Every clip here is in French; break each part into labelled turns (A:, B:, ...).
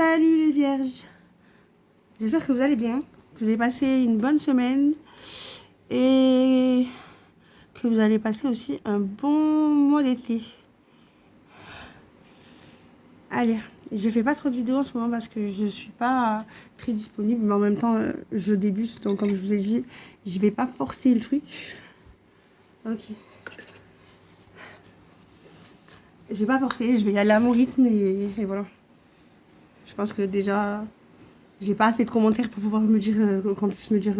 A: Salut les vierges, j'espère que vous allez bien, que vous avez passé une bonne semaine et que vous allez passer aussi un bon mois d'été. Allez, je fais pas trop de vidéos en ce moment parce que je suis pas très disponible, mais en même temps je débute, donc comme je vous ai dit, je vais pas forcer le truc. Ok. Je vais pas forcer, je vais y aller à mon rythme et voilà. Je pense que déjà, j'ai pas assez de commentaires pour pouvoir me dire, qu'on puisse me dire,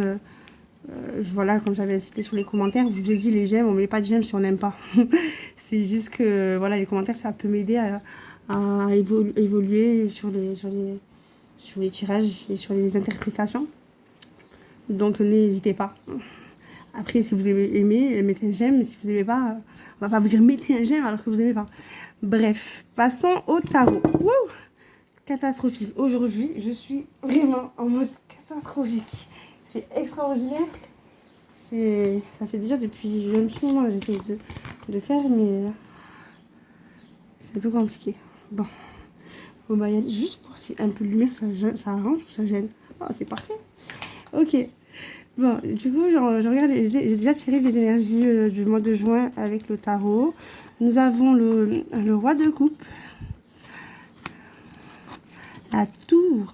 A: voilà, comme j'avais incité sur les commentaires, je vous ai dit les j'aime, on met pas de j'aime si on n'aime pas. C'est juste que, voilà, les commentaires, ça peut m'aider à évoluer sur les tirages et sur les interprétations. Donc, n'hésitez pas. Après, si vous aimez, mettez un j'aime, mais si vous aimez pas, on va pas vous dire mettez un j'aime alors que vous aimez pas. Bref, passons au tarot. Wouh! Catastrophique. Aujourd'hui, je suis vraiment en mode catastrophique. C'est extraordinaire. Ça fait déjà depuis un petit moment que j'essaie de faire, mais c'est un peu compliqué. Bon, on va y aller juste pour si un peu de lumière ça arrange ou ça gêne. Oh, c'est parfait. Ok. Bon, du coup, je regarde, j'ai déjà tiré les énergies du mois de juin avec le tarot. Nous avons le roi de coupe, la tour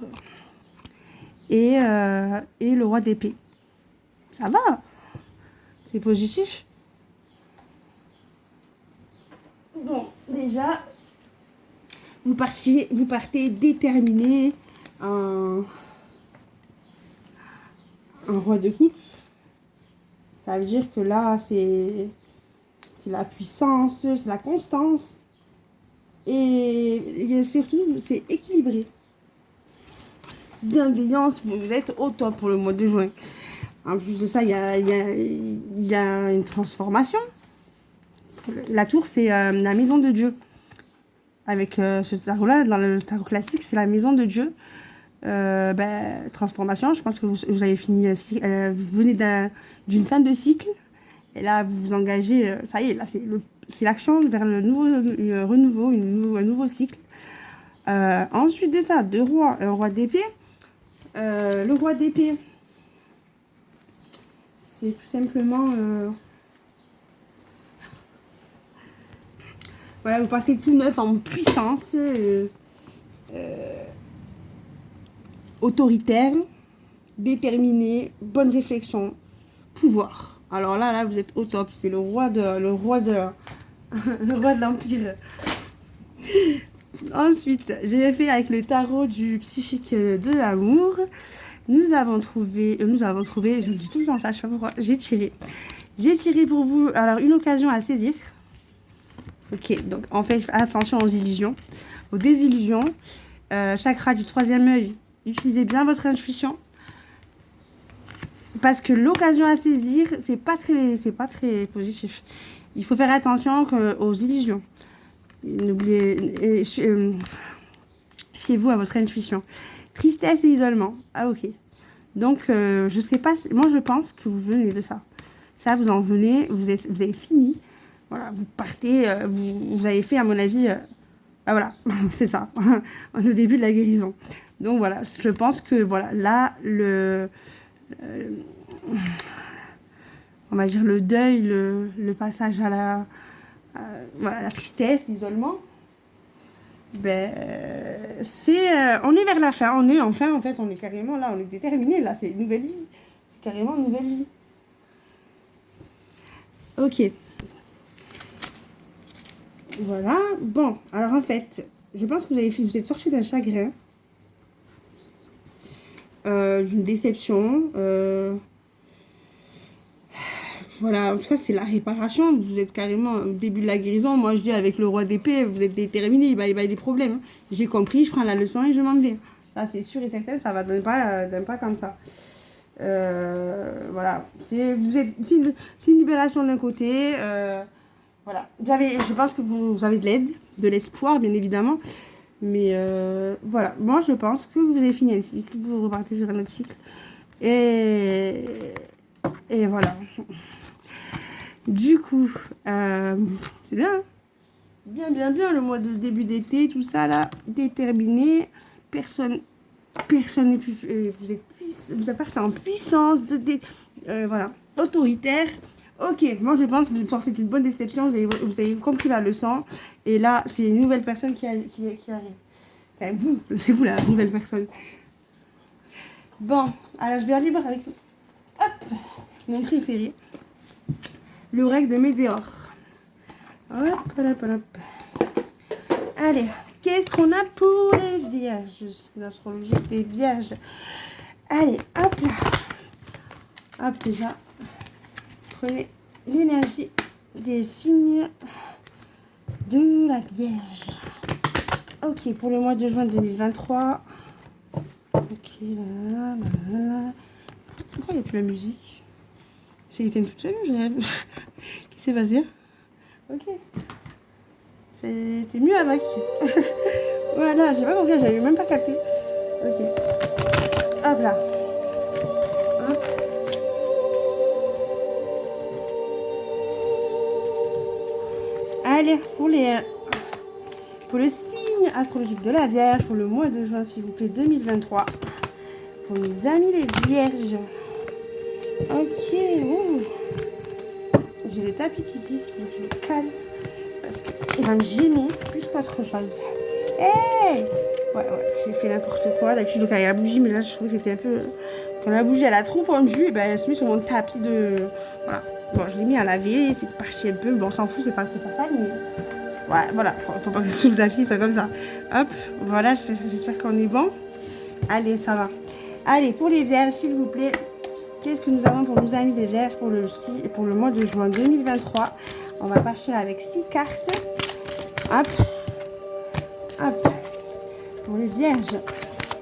A: et le roi d'épée. Ça va, c'est positif. Bon, déjà, vous partez déterminé, un roi de coupe. Ça veut dire que là, c'est la puissance, c'est la constance. Et surtout, c'est équilibré. Bienveillance, vous êtes au top pour le mois de juin. En plus de ça, il y a une transformation. La tour, c'est la maison de Dieu. Avec ce tarot-là, dans le tarot classique, c'est la maison de Dieu. Transformation, je pense que vous avez fini, vous venez d'une fin de cycle. Et là, vous vous engagez, ça y est, là, c'est l'action vers le renouveau, un nouveau cycle. Ensuite de ça, deux rois, un roi d'épée. Le roi d'épée, c'est tout simplement... voilà, vous partez tout neuf en puissance, autoritaire, déterminé, bonne réflexion, pouvoir. Alors là, vous êtes au top. C'est le roi de le roi de l'empire. Ensuite, j'ai fait avec le tarot du psychique de l'amour. Nous avons trouvé, je dis tout le temps ça, je sais pas pourquoi, j'ai tiré pour vous, alors une occasion à saisir. Ok, donc en fait, attention aux illusions, aux désillusions. Chakra du troisième œil, utilisez bien votre intuition. Parce que l'occasion à saisir, c'est pas très positif. Il faut faire attention aux illusions. N'oubliez, fiez-vous à votre intuition. Tristesse et isolement. Ah ok. Donc je sais pas, moi je pense que vous venez de ça. Ça, vous en venez, vous avez fini. Voilà, vous partez, vous avez fait à mon avis, voilà, c'est ça, le début de la guérison. Donc voilà, je pense que voilà, là on va dire le deuil, le passage à voilà, la tristesse, l'isolement, ben, on est vers la fin, on est carrément là, on est déterminé, là, c'est une nouvelle vie, c'est carrément une nouvelle vie. Ok. Voilà, bon, alors en fait, je pense que vous êtes sorti d'un chagrin, d'une déception, voilà, en tout cas, c'est la réparation. Vous êtes carrément au début de la guérison. Moi, je dis avec le roi d'épée, vous êtes déterminé, il va y avoir des problèmes. J'ai compris, je prends la leçon et je m'en vais. Ça, c'est sûr et certain, ça va donner pas comme ça. Voilà, c'est une libération d'un côté. Voilà, je pense que vous avez de l'aide, de l'espoir, bien évidemment. Mais voilà, moi, je pense que vous avez fini un cycle, vous repartez sur un autre cycle. Et voilà. Du coup, c'est bien. Bien, le mois de début d'été, tout ça là, déterminé, personne n'est plus... vous appartenez en puissance, voilà, autoritaire. Ok, moi je pense que vous sortez d'une bonne déception, vous avez compris la leçon. Et là, c'est une nouvelle personne qui arrive. Enfin, c'est vous la nouvelle personne. Bon, alors je vais aller voir avec hop, mon préféré. Le règle de Médéor. Hop, hop, hop. Allez, qu'est-ce qu'on a pour les vierges? L'astrologie des vierges. Allez, hop là. Hop, déjà. Prenez l'énergie des signes de la Vierge. Ok, pour le mois de juin 2023. Ok, là. Pourquoi il n'y a plus la musique? C'est éteint toute seule, qu'est-ce qui s'est passé? Ok. C'était mieux avec. Voilà, j'ai pas compris, j'avais même pas capté. Ok. Hop là. Hop. Allez, pour le signe astrologique de la Vierge, pour le mois de juin, s'il vous plaît, 2023. Pour mes amis les Vierges. Ok. Ouh. J'ai le tapis qui glisse, il faut que je le calme. Parce qu'il va me gêner plus qu'autre chose. Hey! Ouais, j'ai fait n'importe quoi. D'habitude, je caille la bougie, mais là, je trouvais que c'était un peu... Quand la bougie, elle a trop fondu, et ben, elle se met sur mon tapis de... Voilà. Bon, je l'ai mis à laver, c'est parti un peu. Bon, on s'en fout, c'est pas ça, mais... Ouais, voilà. Faut pas que sous le tapis, soit comme ça. Hop, voilà, j'espère qu'on est bon. Allez, ça va. Allez, pour les Vierges, s'il vous plaît, qu'est-ce que nous avons pour nos amis les Vierges pour le mois de juin 2023? On va partir avec 6 cartes. Hop. Hop. Pour les Vierges,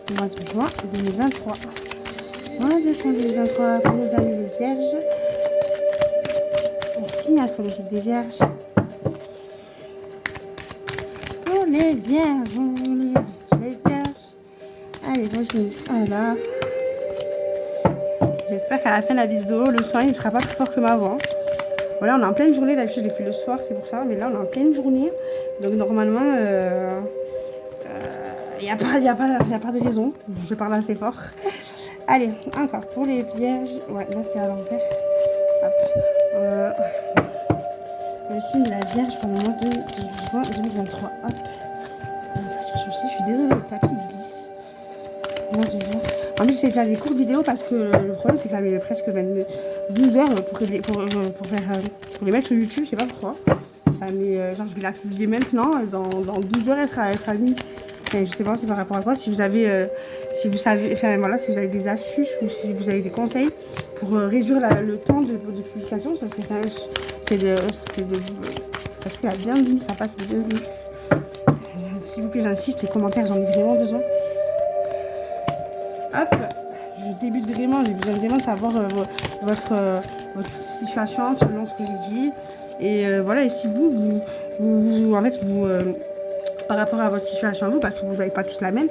A: le mois de juin 2023. Mois de juin 2023 pour nos amis les Vierges. Le signe astrologique des Vierges. Pour les Vierges, les Vierges. Allez, voici. Voilà. J'espère qu'à la fin de la vidéo, le son ne sera pas plus fort que ma voix. Voilà, on est en pleine journée. D'habitude, je l'ai fait le soir, c'est pour ça. Mais là, on est en pleine journée. Donc, normalement, il n'y a pas de raison. Je parle assez fort. Allez, encore. Pour les Vierges. Ouais, là, c'est à l'envers. Le signe de la Vierge pour le mois de juin 2023. Hop. Je suis désolée, le tapis il glisse. En plus, c'est déjà des courtes vidéos parce que le problème, c'est que ça met presque 12 heures pour les mettre sur YouTube. Je sais pas pourquoi. Ça met, genre, je vais la publier maintenant. Dans 12 heures, elle sera mise. Enfin, je sais pas, c'est par rapport à quoi. Si vous avez, si vous savez, enfin, voilà, si vous avez des astuces ou si vous avez des conseils pour réduire le temps de publication, ça serait ça serait la bienvenue. Ça passe la bienvenue. S'il vous plaît, j'insiste, les commentaires, j'en ai vraiment besoin. Hop, je débute vraiment, j'ai besoin vraiment de savoir votre situation selon ce que j'ai dit. Et voilà, et si vous par rapport à votre situation à vous, parce que vous n'avez pas tous la même,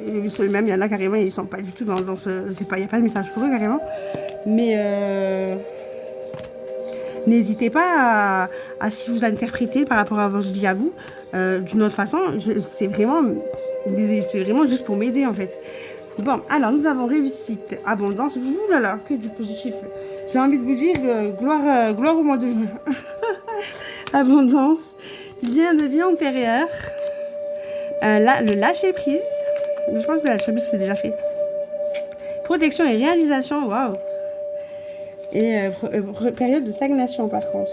A: et même il y en a carrément, ils ne sont pas du tout dans ce... Il n'y a pas de message pour eux carrément. Mais n'hésitez pas à si vous interprétez par rapport à votre vie à vous d'une autre façon. C'est vraiment juste pour m'aider en fait. Bon, alors nous avons réussite, abondance. Ouh là là, que du positif. J'ai envie de vous dire gloire au mois de juin. Abondance, lien de vie antérieure, le lâcher prise. Je pense que le lâcher prise c'est déjà fait. Protection et réalisation, waouh. Et période de stagnation par contre.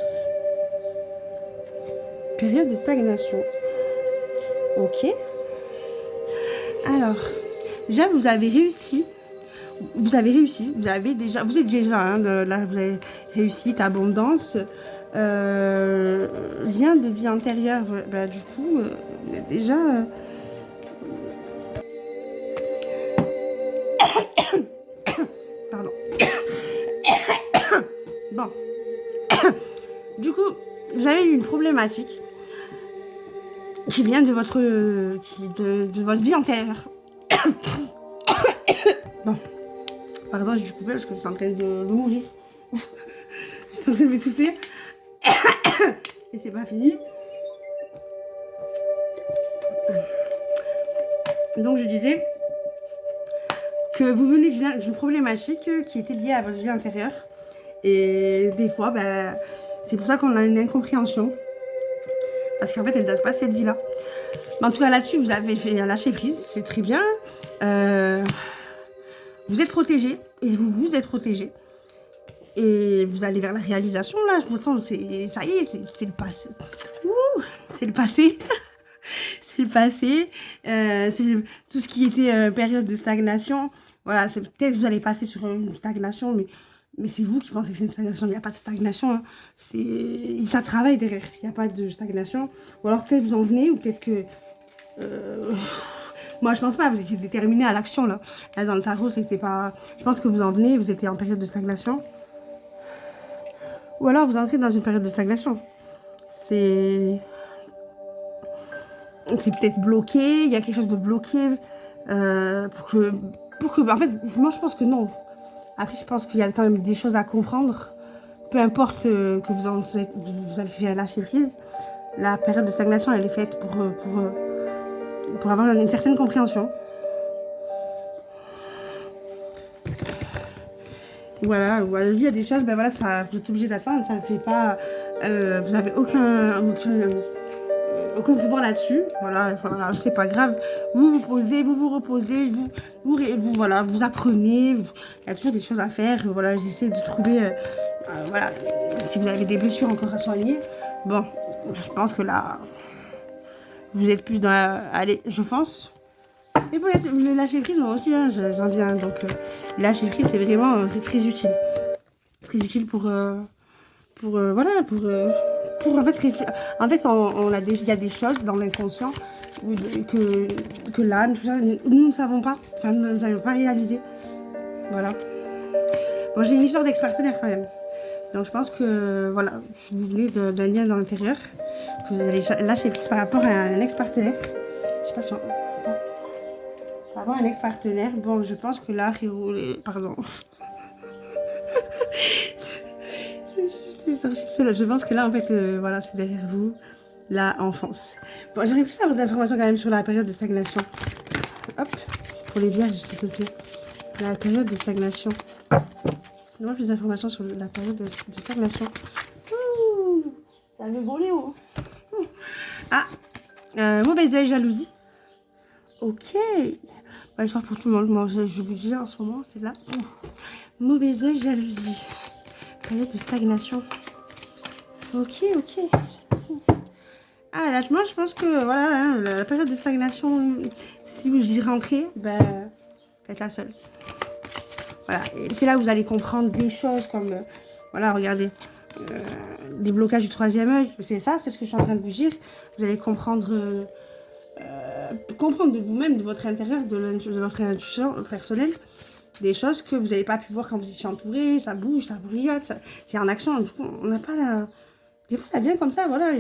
A: Période de stagnation. Ok. Alors, déjà vous avez réussi. Vous êtes déjà, hein, là vous avez réussite, abondance, lien de vie antérieure, bah, du coup, déjà... Pardon. Bon. Du coup, j'avais eu une problématique qui vient de votre vie antérieure. Bon. Par exemple, j'ai dû couper parce que je suis en train de mourir. Je suis en train de m'étouffer. Et c'est pas fini. Donc je disais que vous venez d'une problématique qui était liée à votre vie intérieure. Et des fois, ben, c'est pour ça qu'on a une incompréhension. Parce qu'en fait, elle ne date pas de cette vie-là. Mais en tout cas, là-dessus, vous avez fait un lâcher prise. C'est très bien. Vous êtes protégé. Et vous êtes protégé. Et vous allez vers la réalisation, là. Je me sens, ça y est, c'est le passé. Ouh, c'est le passé. C'est le passé. C'est tout ce qui était période de stagnation. Voilà, peut-être que vous allez passer sur une stagnation, mais c'est vous qui pensez que c'est une stagnation. Il n'y a pas de stagnation. Hein. Ça travaille derrière. Il n'y a pas de stagnation. Ou alors peut-être vous en venez, ou peut-être que... moi, je pense pas. Vous étiez déterminé à l'action, là. Là, dans le tarot, c'était pas... Je pense que vous en venez, vous étiez en période de stagnation. Ou alors vous entrez dans une période de stagnation. C'est peut-être bloqué, il y a quelque chose de bloqué pour que... En fait, moi je pense que non. Après, je pense qu'il y a quand même des choses à comprendre. Peu importe que vous avez fait lâcher prise, la période de stagnation, elle est faite pour avoir une certaine compréhension. Voilà, il y a des choses, ben voilà, ça, vous êtes obligé d'attendre, ça ne fait pas... vous n'avez aucun pouvoir là-dessus. Voilà, c'est pas grave. Vous vous posez, vous vous reposez, voilà, vous apprenez. Il y a toujours des choses à faire. Voilà, j'essaie de trouver... voilà, si vous avez des blessures encore à soigner, bon, je pense que là, vous êtes plus dans la... Allez, je fonce. Et bon, le lâcher prise, moi aussi, hein, j'en viens. Donc, le lâcher prise, c'est vraiment très utile. Très utile pour voilà, pour en fait, il y a des choses dans l'inconscient que l'âme, tout ça, nous ne savons pas. Enfin, nous n'avons pas réalisé. Voilà. Bon, j'ai une histoire d'ex-partenaire quand même. Donc, je pense que, voilà, vous venez d'un lien dans l'intérieur. Que vous allez lâcher prise par rapport à un ex-partenaire. Je sais pas si on... Par rapport à un ex-partenaire, bon, je pense que là, pardon. Je pense que là, en fait, voilà, c'est derrière vous, la enfance. Bon, j'aurais plus avoir d'informations quand même sur la période de stagnation. Hop, pour les vierges, s'il te plaît. La période de stagnation. Donne-moi plus d'informations sur la période de stagnation. Ouh, ça veut voler, oh. Ah, mauvais œil, jalousie. Ok. Bon, l'histoire pour tout le monde. Moi, je vous dis en ce moment, c'est là. Mauvais œil, jalousie. Période de stagnation. Ok. Ah, là, moi, je pense que, voilà, hein, la période de stagnation, si vous y rentrez, ben, faites la seule. Voilà, et c'est là où vous allez comprendre des choses comme, voilà, regardez, des blocages du troisième œil. C'est ça, c'est ce que je suis en train de vous dire. Vous allez comprendre de vous-même, de votre intérieur, de votre intuition personnelle, des choses que vous n'avez pas pu voir quand vous étiez entouré, ça bouge, ça brillote, c'est en action. Du coup, on n'a pas la... Des fois, ça vient comme ça, voilà,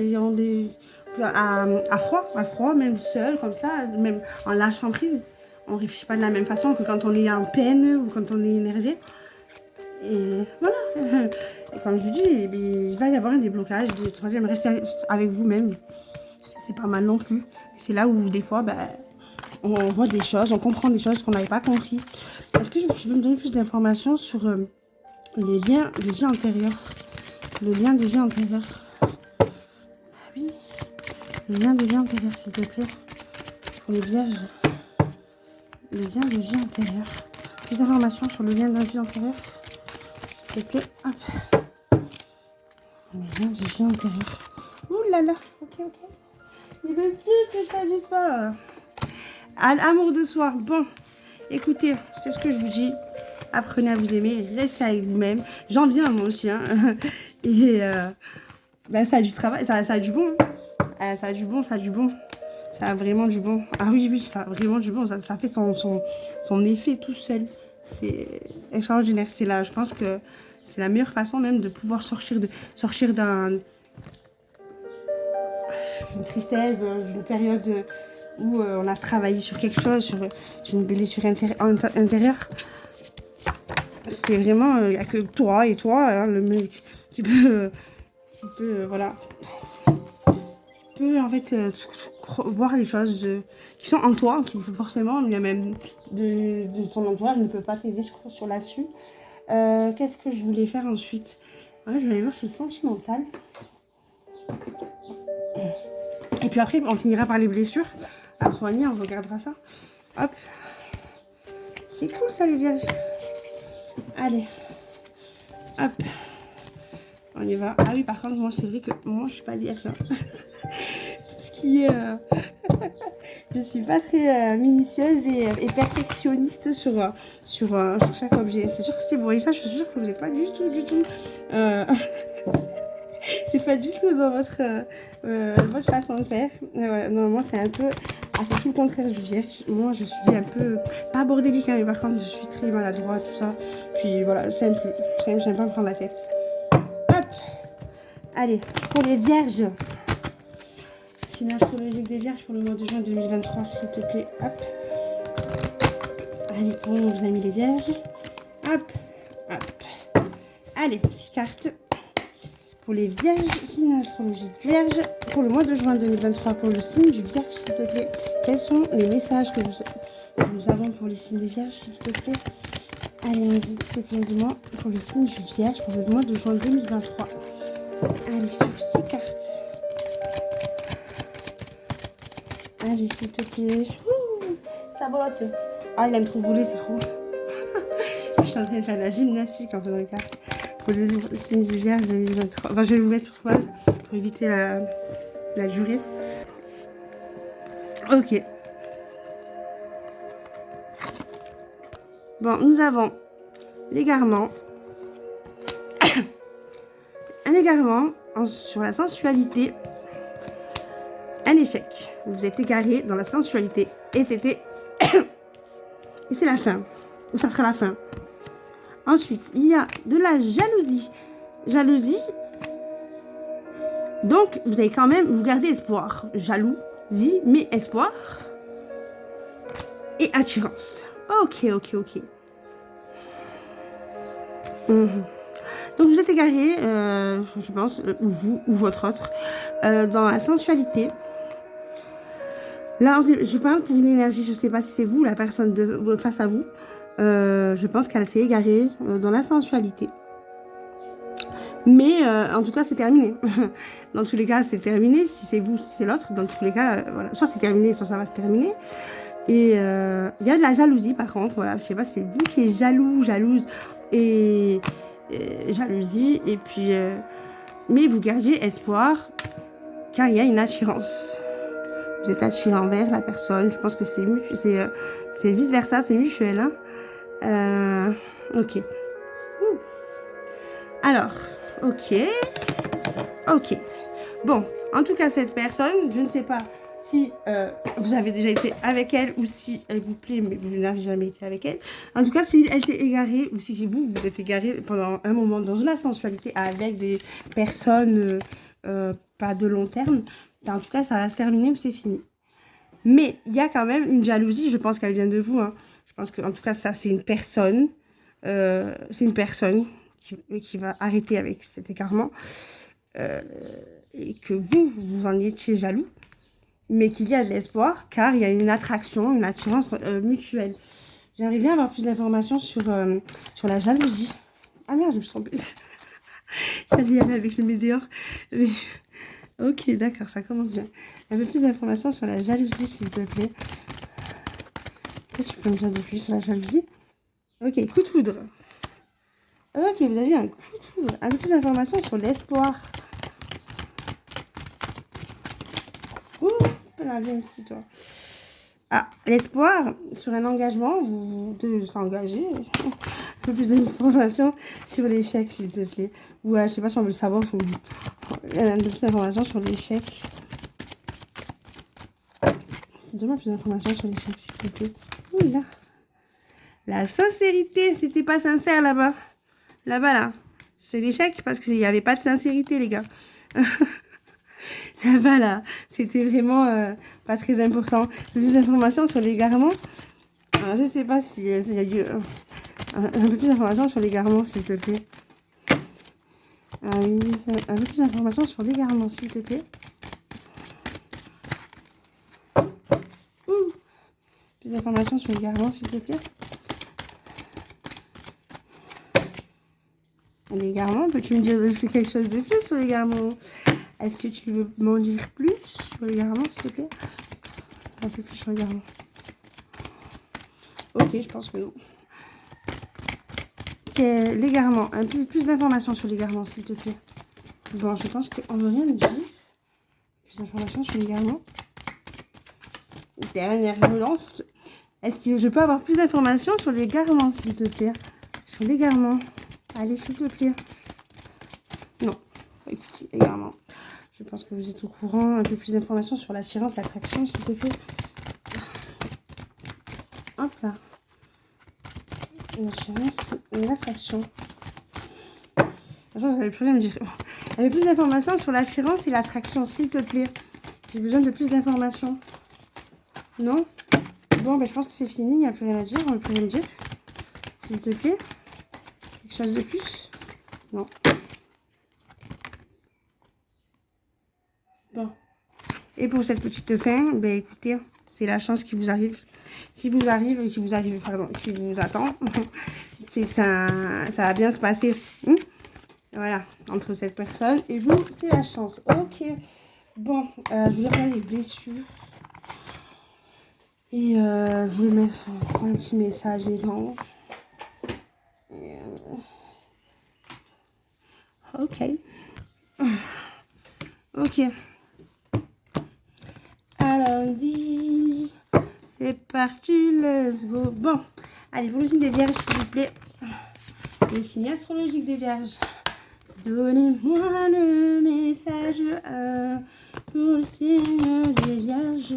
A: à froid, même seul, comme ça, même en lâchant prise. On ne réfléchit pas de la même façon que quand on est en peine ou quand on est énervé. Et voilà. Et comme je vous dis, il va y avoir un déblocage du troisième. Restez avec vous-même. C'est pas mal non plus. C'est là où, des fois, ben, on voit des choses, on comprend des choses qu'on n'avait pas compris. Est-ce que tu peux me donner plus d'informations sur les liens de vie antérieure? Le lien de vie antérieure. Oui. Le lien de vie antérieure, s'il te plaît. Pour les vierges. Le lien de vie antérieure. Plus d'informations sur le lien de vie antérieure. S'il te plaît. Hop. Le lien de vie antérieure. Ouh là là. Ok. Il veut plus que je t'aduse pas. Amour de soi. Bon. Écoutez, c'est ce que je vous dis. Apprenez à vous aimer. Restez avec vous-même. J'en viens moi aussi. Hein. Et ben, ça a du travail. Ça a du bon. Ça a du bon. Ça a vraiment du bon. Ah oui, ça a vraiment du bon. Ça fait son effet tout seul. C'est extraordinaire. C'est là, je pense que c'est la meilleure façon même de pouvoir sortir d'une tristesse, d'une période où on a travaillé sur quelque chose, sur une blessure intérieure. C'est vraiment, il n'y a que toi et toi, hein, le mec, qui peut voilà. peux en fait voir les choses qui sont en toi, qui forcément, il y a même de ton entourage ne peut pas t'aider, je crois, sur là-dessus. Qu'est-ce que je voulais faire ensuite? Ouais, je vais aller voir sur le sentimental. Et puis après, on finira par les blessures à soigner, on regardera ça. Hop. C'est cool ça, les vierges. Allez. Hop. On y va. Ah oui, par contre, moi, c'est vrai que moi, je suis pas vierge. Hein. Tout ce qui est... je suis pas très minutieuse et perfectionniste sur chaque objet. C'est sûr que c'est bon. Et ça, je suis sûre que vous n'êtes pas du tout... c'est pas du tout dans votre façon de faire. Non, moi, c'est un peu... Ah, c'est tout le contraire du vierge. Moi, je suis un peu... Pas bordélique, hein, mais par contre, je suis très maladroite, tout ça. Puis voilà, simple. J'aime pas me prendre la tête. Hop. Allez, pour les vierges. Signe astrologique des vierges pour le mois de juin 2023, s'il te plaît. Hop. Allez, pour vos amis les vierges. Hop. Hop. Allez, 6 cartes. Pour les vierges, signe astrologique vierge, pour le mois de juin 2023, pour le signe du vierge, s'il te plaît. Quels sont les messages que nous avons pour les signes des vierges, s'il te plaît? Allez, on dit, s'il te plaît, dis-moi, pour le signe du vierge, pour le mois de juin 2023. Allez, sur 6 cartes. Allez, s'il te plaît. Ouh, ça blotte. Ah, il aime trop voler, c'est trop. Je suis en train de faire de la gymnastique en faisant les cartes. Pour le signe du vierge 2023. Enfin, je vais vous mettre sur pause pour éviter la durée. Ok. Bon, nous avons l'égarement. Un égarement sur la sensualité. Un échec. Vous êtes égaré dans la sensualité. Et c'était... et c'est la fin. Ou ça sera la fin. Ensuite, il y a de la jalousie. Jalousie. Donc, vous avez quand même, vous gardez espoir. Jalousie, mais espoir. Et attirance. Ok. Donc, vous êtes égaré, je pense, ou vous, ou votre autre, dans la sensualité. Là, je parle pour une énergie, je ne sais pas si c'est vous, la personne face à vous. Je pense qu'elle s'est égarée dans la sensualité. Mais en tout cas, c'est terminé. Dans tous les cas, c'est terminé. Si c'est vous, si c'est l'autre, dans tous les cas, voilà. Soit c'est terminé, soit ça va se terminer. Et il y a de la jalousie, par contre. Voilà, je sais pas, c'est vous qui êtes jalouse et jalousie. Et puis, mais vous gardiez espoir, car il y a une attirance. Vous êtes attiré envers la personne. Je pense que c'est vice versa, c'est mutuel. Hein. Ok. Alors, ok. Bon, en tout cas, cette personne, je ne sais pas si vous avez déjà été avec elle ou si elle vous plaît, mais vous n'avez jamais été avec elle. En tout cas, si elle s'est égarée ou si vous êtes égaré pendant un moment dans la sensualité avec des personnes pas de long terme, ben, en tout cas, ça va se terminer ou c'est fini. Mais il y a quand même une jalousie, je pense qu'elle vient de vous. Hein. Je pense qu'en tout cas, ça, c'est une personne. Qui va arrêter avec cet égarement. Et que vous en étiez jaloux. Mais qu'il y a de l'espoir, car il y a une attraction, une attirance mutuelle. J'aimerais bien avoir plus d'informations sur la jalousie. Ah merde, je me suis trompée. J'allais y aller avec le météore. Mais... ok, d'accord, ça commence bien. Un peu plus d'informations sur la jalousie, s'il te plaît. Qu'est-ce que tu peux me dire de plus sur la jalousie? Ok, coup de foudre. Ok, vous avez eu un coup de foudre. Un peu plus d'informations sur l'espoir. Ouh, la vie, toi. Ah, l'espoir sur un engagement, de s'engager. Un peu plus d'informations sur l'échec, s'il te plaît. Ou je sais pas si on veut le savoir. Un peu plus d'informations sur l'échec. Donne-moi plus d'informations sur l'échec, s'il te plaît. Ouh là. La sincérité, c'était pas sincère là-bas. Là-bas, là. C'est l'échec parce qu'il n'y avait pas de sincérité, les gars. Là-bas, là. C'était vraiment pas très important. Plus d'informations sur l'égarement. Alors, je ne sais pas si il y a eu un peu plus d'informations sur l'égarement, s'il te plaît. Ah oui, un peu plus d'informations sur l'égarement, s'il te plaît. Plus d'informations sur l'égarement, s'il te plaît. L'égarement, peux-tu me dire quelque chose de plus sur l'égarement? Est-ce que tu veux m'en dire plus sur l'égarement, s'il te plaît? Un peu plus sur l'égarement. Ok, je pense que non. L'égarement, un peu plus d'informations sur l'égarement, s'il te plaît. Bon, je pense qu'on ne veut rien me dire. Plus d'informations sur l'égarement. Dernière relance. Est-ce que je peux avoir plus d'informations sur l'égarement, s'il te plaît? Sur l'égarement. Allez, s'il te plaît. Non. Écoute, l'égarement. Je pense que vous êtes au courant. Un peu plus d'informations sur l'attirance, l'attraction, s'il te plaît. Hop là. L'attirance, l'attraction. Vous n'allez plus rien me dire. Un peu plus d'informations sur l'attirance et l'attraction, s'il te plaît. J'ai besoin de plus d'informations. Non? Bon, ben, je pense que c'est fini. Il n'y a plus rien à dire. On ne peut plus rien me dire. S'il te plaît. Quelque chose de plus? Non. Bon. Et pour cette petite fin, ben écoutez, c'est la chance qui vous arrive. Qui vous attend. Ça va bien se passer. Voilà. Entre cette personne et vous, c'est la chance. Ok. Bon, je voulais regarder les blessures. Et je voulais mettre un petit message les gens. Ok. Ok. Allons-y. C'est parti, let's go. Bon, allez, pour le signe des vierges, s'il vous plaît. Le signe astrologique des vierges. Donnez-moi le message pour le signe des vierges.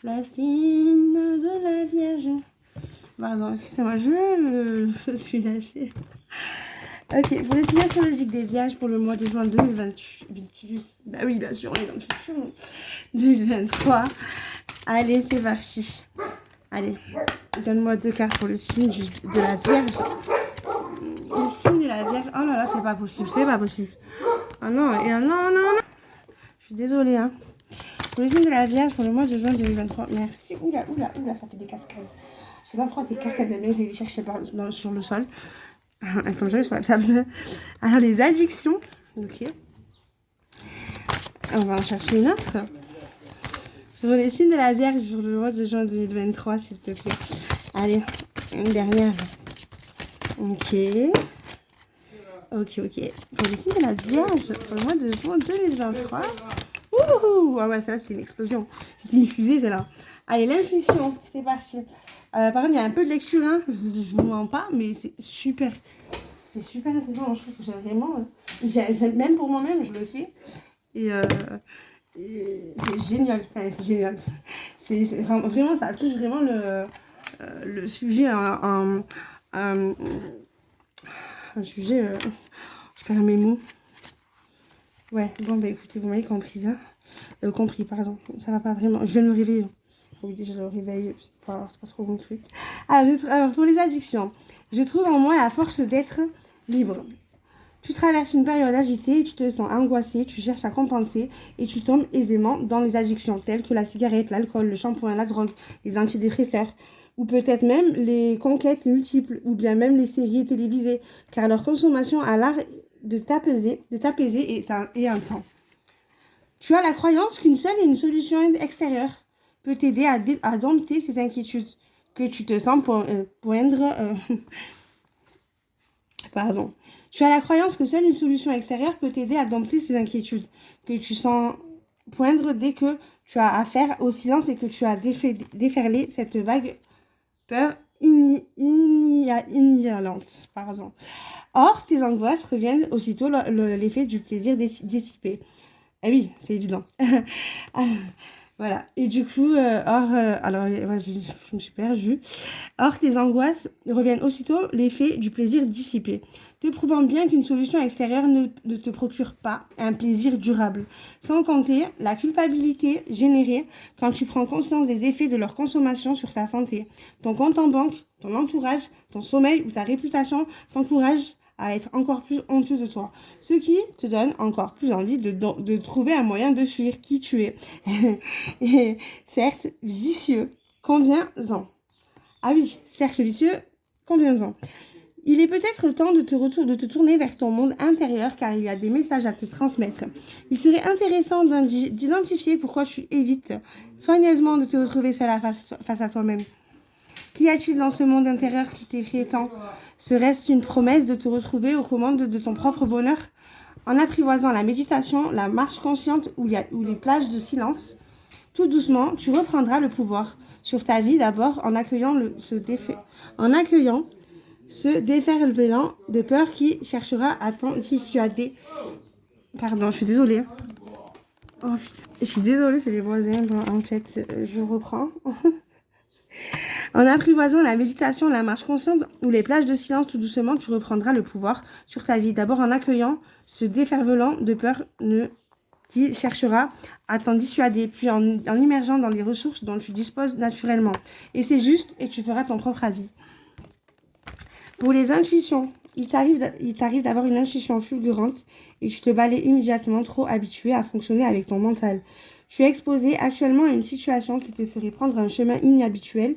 A: La signe de la vierge. Pardon, excusez-moi, je suis lâchée. Ok, pour le signe astrologique des vierges pour le mois de juin 2028. Bah oui, bien sûr, on est dans le futur. 2023. Allez, c'est parti. Allez, donne-moi 2 cartes pour le signe de la vierge. Le signe de la vierge. Oh là là, c'est pas possible, c'est pas possible. Oh non, non, non, non. Je suis désolée, hein. Pour le signe de la vierge pour le mois de juin 2023. Merci. Oula, ça fait des cascades. Je sais pas pourquoi ces cartes, elles aiment bien, je vais les chercher sur le sol. Comme j'avais sur la table. Alors, les addictions. Ok. On va en chercher une autre. Pour les signes de la vierge pour le mois de juin 2023, s'il te plaît. Allez, une dernière. Ok. Pour les signes de la vierge pour le mois de juin 2023. Ouh, ah ouais, ça c'était une explosion. C'était une fusée, celle-là. Allez, l'intuition, c'est parti. Par contre, il y a un peu de lecture, hein. Je ne vous mens pas, mais c'est super. C'est super intéressant. Je trouve que j'ai vraiment. Même pour moi-même, je le fais. Et c'est génial. Enfin, c'est génial. C'est vraiment, ça touche vraiment le sujet. Un sujet. Je perds mes mots. Ouais, bon, bah écoutez, vous m'avez compris, hein. Compris, pardon. Ça va pas vraiment. Je viens de me réveiller. Oui, déjà le réveil, c'est pas trop mon truc. Alors, pour les addictions, je trouve en moi la force d'être libre. Tu traverses une période agitée et tu te sens angoissé, tu cherches à compenser et tu tombes aisément dans les addictions telles que la cigarette, l'alcool, le shampoing, la drogue, les antidépresseurs ou peut-être même les conquêtes multiples ou bien même les séries télévisées car leur consommation a l'art de t'apaiser et un temps. Tu as la croyance qu'une seule et une solution extérieure peut t'aider à dompter ces inquiétudes que tu te sens Pardon. Tu as la croyance que seule une solution extérieure peut t'aider à dompter ces inquiétudes que tu sens poindre dès que tu as affaire au silence et que tu as déferlé cette vague peur inhalante. Pardon. Or, tes angoisses reviennent aussitôt l'effet du plaisir dissipé. Eh oui, c'est évident. Voilà. Et du coup, alors, ouais, je me suis perdue. Or, tes angoisses reviennent aussitôt l'effet du plaisir dissipé, te prouvant bien qu'une solution extérieure ne te procure pas un plaisir durable. Sans compter la culpabilité générée quand tu prends conscience des effets de leur consommation sur ta santé. Ton compte en banque, ton entourage, ton sommeil ou ta réputation t'encouragent à être encore plus honteux de toi. Ce qui te donne encore plus envie de trouver un moyen de fuir qui tu es. Et certes, vicieux, Conviens-en. Ah oui, cercle vicieux, conviens-en. Il est peut-être temps de te tourner vers ton monde intérieur car il y a des messages à te transmettre. Il serait intéressant d'identifier pourquoi tu évites soigneusement de te retrouver seul face à toi-même. Qu'y a-t-il dans ce monde intérieur qui t'effraie tant? Serait-ce une promesse de te retrouver aux commandes de ton propre bonheur? En apprivoisant la méditation, la marche consciente ou les plages de silence, tout doucement, tu reprendras le pouvoir sur ta vie d'abord en accueillant ce déferlement de peur qui cherchera à t'en dissuader. Pardon, je suis désolée. Oh putain, je suis désolée, c'est les voisins. En fait, je reprends. En apprivoisant la méditation, la marche consciente ou les plages de silence, tout doucement, tu reprendras le pouvoir sur ta vie. D'abord en accueillant ce déferlement de peur qui cherchera à t'en dissuader, puis en immergeant dans les ressources dont tu disposes naturellement. Et c'est juste, et tu feras ton propre avis. Pour les intuitions, il t'arrive d'avoir une intuition fulgurante et tu te balais immédiatement trop habitué à fonctionner avec ton mental. Tu es exposé actuellement à une situation qui te ferait prendre un chemin inhabituel.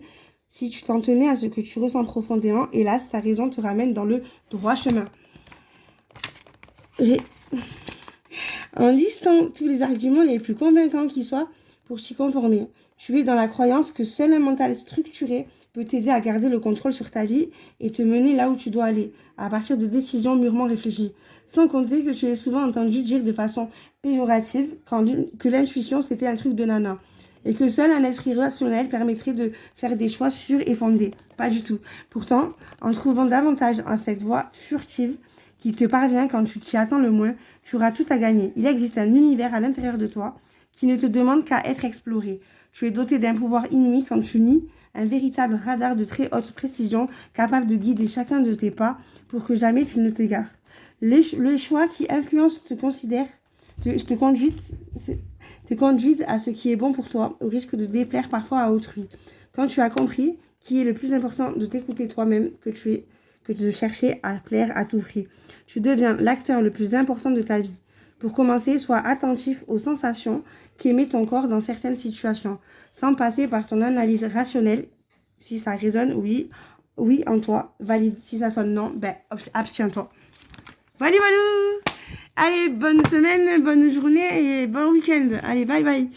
A: Si tu t'en tenais à ce que tu ressens profondément, hélas, ta raison te ramène dans le droit chemin. En listant tous les arguments les plus convaincants qui soient pour t'y conformer, tu es dans la croyance que seul un mental structuré peut t'aider à garder le contrôle sur ta vie et te mener là où tu dois aller, à partir de décisions mûrement réfléchies. Sans compter que tu es souvent entendu dire de façon péjorative que l'intuition c'était un truc de nana et que seul un esprit rationnel permettrait de faire des choix sûrs et fondés. Pas du tout. Pourtant, en trouvant davantage à cette voie furtive qui te parvient quand tu t'y attends le moins, tu auras tout à gagner. Il existe un univers à l'intérieur de toi qui ne te demande qu'à être exploré. Tu es doté d'un pouvoir inouï quand tu nies, un véritable radar de très haute précision capable de guider chacun de tes pas pour que jamais tu ne t'égares. Les choix qui influencent te conduisent à ce qui est bon pour toi, au risque de déplaire parfois à autrui. Quand tu as compris qu'il est le plus important de t'écouter toi-même que de chercher à plaire à tout prix, tu deviens l'acteur le plus important de ta vie. Pour commencer, sois attentif aux sensations qu'émet ton corps dans certaines situations, sans passer par ton analyse rationnelle. Si ça résonne, oui en toi, valide. Si ça sonne non, abstiens-toi. Voilà. Allez, bonne semaine, bonne journée et bon week-end. Allez, bye bye.